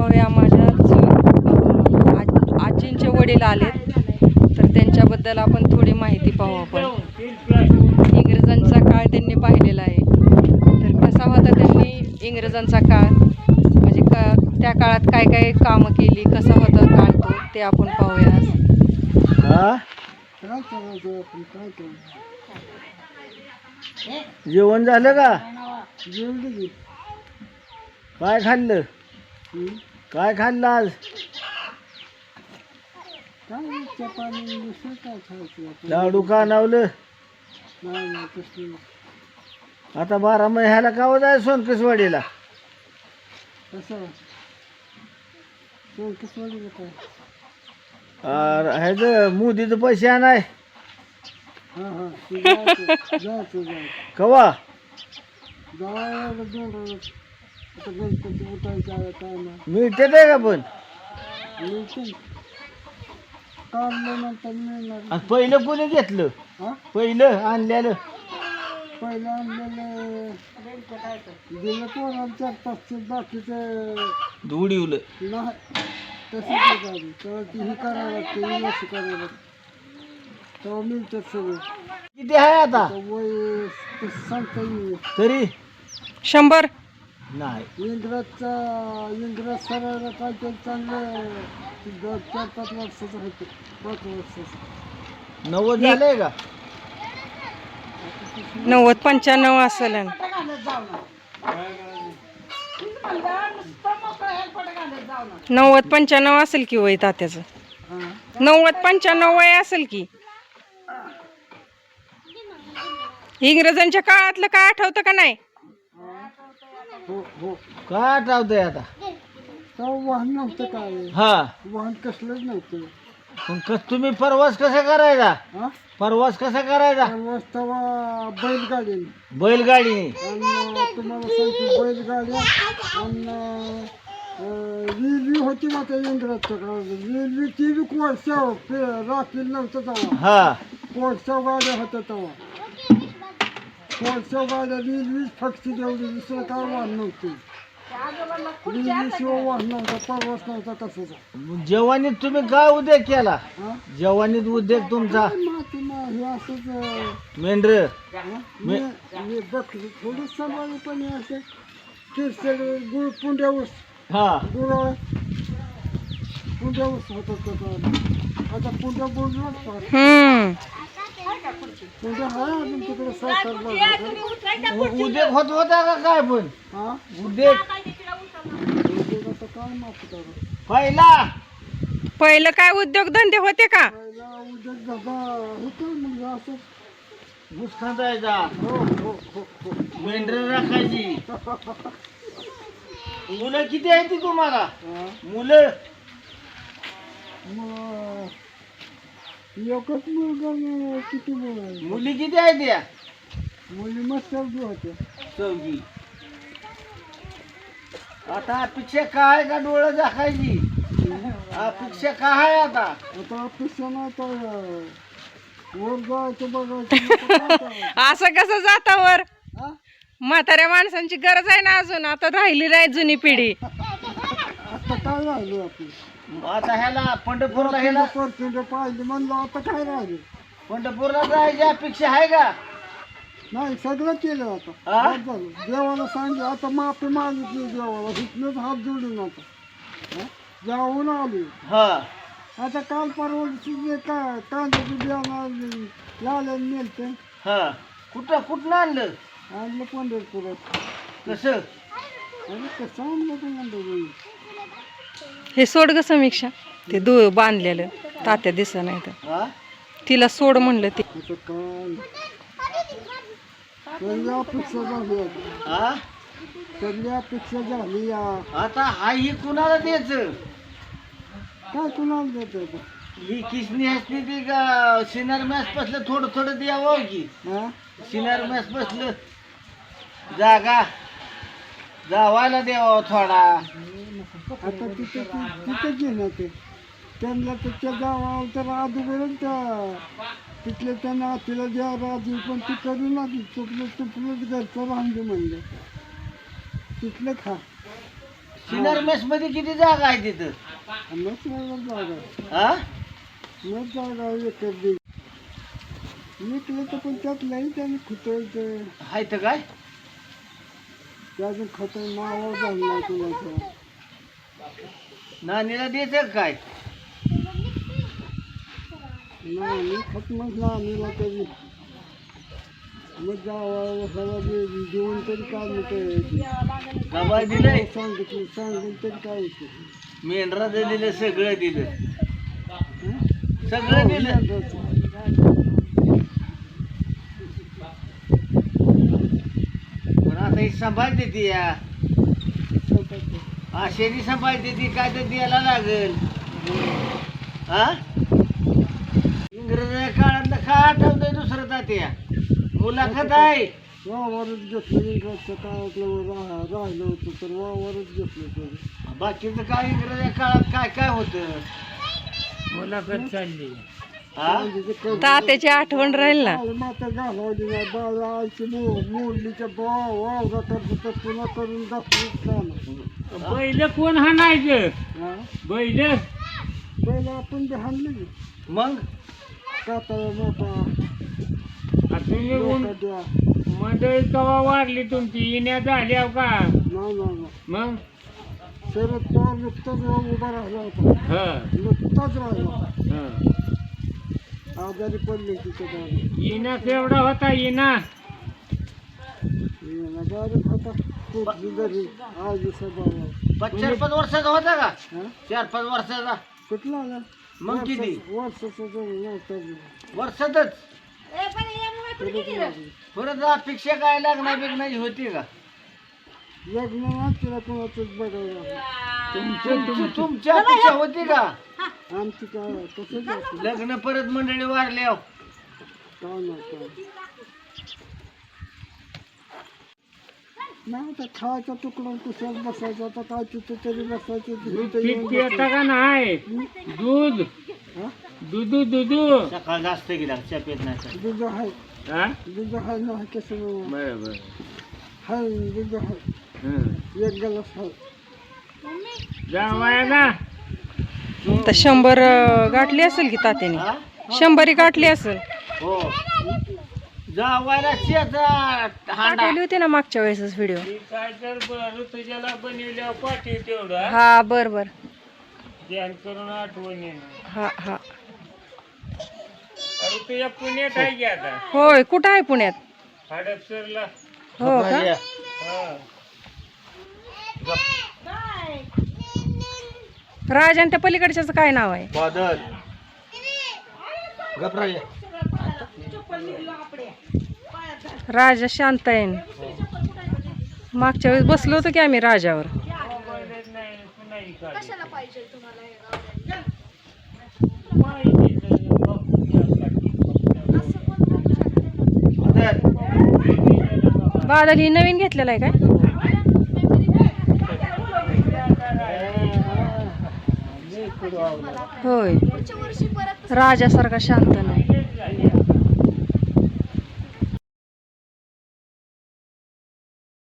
पाहूया. माझ्या आजींचे वडील आलेत, तर त्यांच्याबद्दल आपण थोडी माहिती पाहू. आपण इंग्रजांचा काळ त्यांनी पाहिलेला आहे, तर कसा होता त्यांनी इंग्रजांचा काळ, म्हणजे त्या काळात काय काय कामं केली, कसा होता काळ तो, ते आपण पाहूया. जेवण झालं का? काय खाल्लं? काय खाल्लं आज? लाडू का नावलं? आता 12 महिन्याला का जाय सोनकसवाडीला? ह्याचं मोदीचं पैसे आणाय कवा? मिळते ते का पण? पहिलं कोणी घेतलं? पहिलं आणलेलं दिलं कोणाला 4-5 बाकीचं उडीवलं नाही. तसं हे करावं लागतं, करावं लागतं, तेव्हा मिळतात सगळं. किती आहे आता वय सांगता येईल तरी? 100 नाही. इंग्रज सरायला काय ते चांगलं 4-5 वर्षाचं होतं, 5 वर्षाचं. 90 झालंय का? 90-95 असेल. 90-95 असेल की वय तात्याचं. 90-95 वय असेल की. इंग्रजांच्या काळातलं काय आठवतं का नाही? काय आठवतंय आता? वाहन नव्हतं काय? हा, वाहन कसलंच नव्हतं. पण तुम्ही प्रवास कसा करायचा? प्रवास कसा करायचा? प्रवास तेव्हा बैलगाडी आणि तुम्हाला सांगतो बैलगाड्या आणि रेल्वे होती ना त्या इंग्रजच्या काळात. रेल्वे ती बी कोळशा राखील नव्हतं तेव्हा. हा, कोळशा गाड्या होत्या तेव्हा. कोळशा गाड्या रेल्वे फक्त जेवढी, दुसरं काय वाहन नव्हतं. रेल्वेशिवाय वाहन नव्हता, प्रवास नव्हता कसाचा. जवानीत तुम्ही काय उद्योग केला? जवानीत उद्योग तुमचा? हे असंच मेंढर बकरी थोडी सांभाळली, पण असं किरसड गुळ पुंड्या ऊस. हा, गुळ पुंड्या ऊस होत. आता पुंड्या बोलून पुंड्या आहे अजून तिकडे सरकार. उद्योग होत होता का काय पण? हा, उद्योग आता काय माहिती. पहिलं काय उद्योगधंदे होते का? उद्योग धंदा होतो म्हणजे असं ऊस खांदायचा, मेंढर राखायची. मुलं किती आहेत तुम्हाला? मुलं एकच मुलगा. किती मुलं? मुली किती आहेत या? मुली मग 14 होत्या. 14. आता अपेक्षा काय का डोळं दाखायची? अपेक्षा काय आहे आता? आता अपेक्षा नाही तर वर जायचं बघायचं. असं कसं जाता वर? म्हाताऱ्या माणसांची गरज आहे ना अजून, आता राहिली नाही जुनी पिढी. आता काय राहिलं आपलं? आता ह्याला पंढरपूरला ह्याला पाहिजे म्हणलं, आता काय राहिलं? पंढरपूरला जायची अपेक्षा आहे का? नाही, सगळं केलं. आता देवाला सांगितलं, आता माफी मागितली देवाला, तिथनंच हात जोडून आता जाऊन आली. हा, आता काल परवा कांद्याची बियाणं लावलं नेलते. हा, कुठं आणलं? आणलं पंढरपुरात. कसं? अरे कसं आणलं ते म्हणलं? हे सोड ग समीक्षा, ते बांधलेलं तात्या दिसत नाही तर तिला सोड म्हणलं. ते अपेक्षा झाली, सगळी अपेक्षा झाली. आता हा ही कुणाला द्यायचं? काय कुणाला द्यायचं? ही किसनी हसनी ती का सिनर मॅच बसलं थोडं थोडं द्यावं की. सिनर मॅच बसलं जागा जावायला द्यावा थोडा. आता तिथे गेलं ते त्यांना त्याच्या गावाला तर अगोदरच तिथले त्यांना तिला द्या राजू, पण ती करू लागली. चुकलं घरचं राहून दे म्हणलं, तिथलं खा. सिनर मेस मध्ये किती जागा आहे तिथं? हा निघलं तर पण त्यात नाही त्याने खुटायचं हाय तर काय त्यातून खत नाव झालं नाही कुणाचं नानीला द्यायचं काय? नाही खत मग नानीला तरी मग जावा देऊन तरी काय नाही गबाळ दिलंय, सांगून तरी काय होतं मेंढरा दिलेलं सगळं दिलं, सगळं दिलं. पण आता ही सांभाळते ती या आशेनी सांभाळते ती, काय तर द्यायला लागल. हा इंग्रजाच्या काळातलं काय आठवतंय दुसरं तात्या? मुलाखत आहे. वावरच घेतलं इंग्रजच्या काळातलं राहिलं होतं तर वावरच घेतलं तर बाकीचं काय इंग्रजाच्या काळात काय काय होतं? मुलाखत चालली हा तात्याची आठवण राहील ना. माता घालवली नाही बाळा आईची मोडलीच्या वावरात पुन्हा करून दाखवून बैल कोण हाणायचं? बैल पहिला आपण बी हाणलं मग काताळा मोठा तुम्ही मोठा द्या मंडळी कवा वाढली तुमची येण्या झाल्या का? नाही मग शरद पवार नुकताच उभा राहिला होता हा नुकताच राहिला हा आजारी पडले तिथे गाडी येणा केवढा होता येणा? गाडीत होता कुठली घरी आज सभा 4-5 वर्षाचा होता का? हा 4-5 वर्षाचा. कुठला आला मग किती वर्षाचा नव्हता वर्षातच? परत अपेक्षा काय लागणार बिगणाची होती का? लग्न ना तिला कोणाचंच बघायला तुमच्या अपेक्षा होती का? आमची काय तसंच लग्न परत मंडळी वारले काय नाही आता खायचा तुकडा कुशाल बसायचा आता काय तिथं तरी बसायचं पिता का नाही? दूध हा? दूध सकाळ जास्त गेला चपेत नाही. दूध आहे हा दूध आहे ना कसं बरोबर हाय दूध आहे एक गलास आहे जावाय ना तर 100 गाठली असेल की तात्याने, हा? 100 गाठली असेल. हो जावायला शेता हांडा पाठवली होती ना मागच्या वेळेसच व्हिडिओ. काय तर ऋतुजाला बनवल्यावर पाठी तेवढा हा बर ध्यान करून आठवण येणार. हा हा ऋतुजा पुण्यात आहे की आता? होय. कुठं आहे पुण्यात? हडपसरला. हो का? हा राज आणि त्या पलीकडच्याच काय नाव आहे? बादल घबराले. राजा शांतायन. मागच्या वेळेस बसलो होतो की आम्ही राजावर. बादल ही नवीन घेतलेला आहे काय? होय. राजासारखा शांत नाही.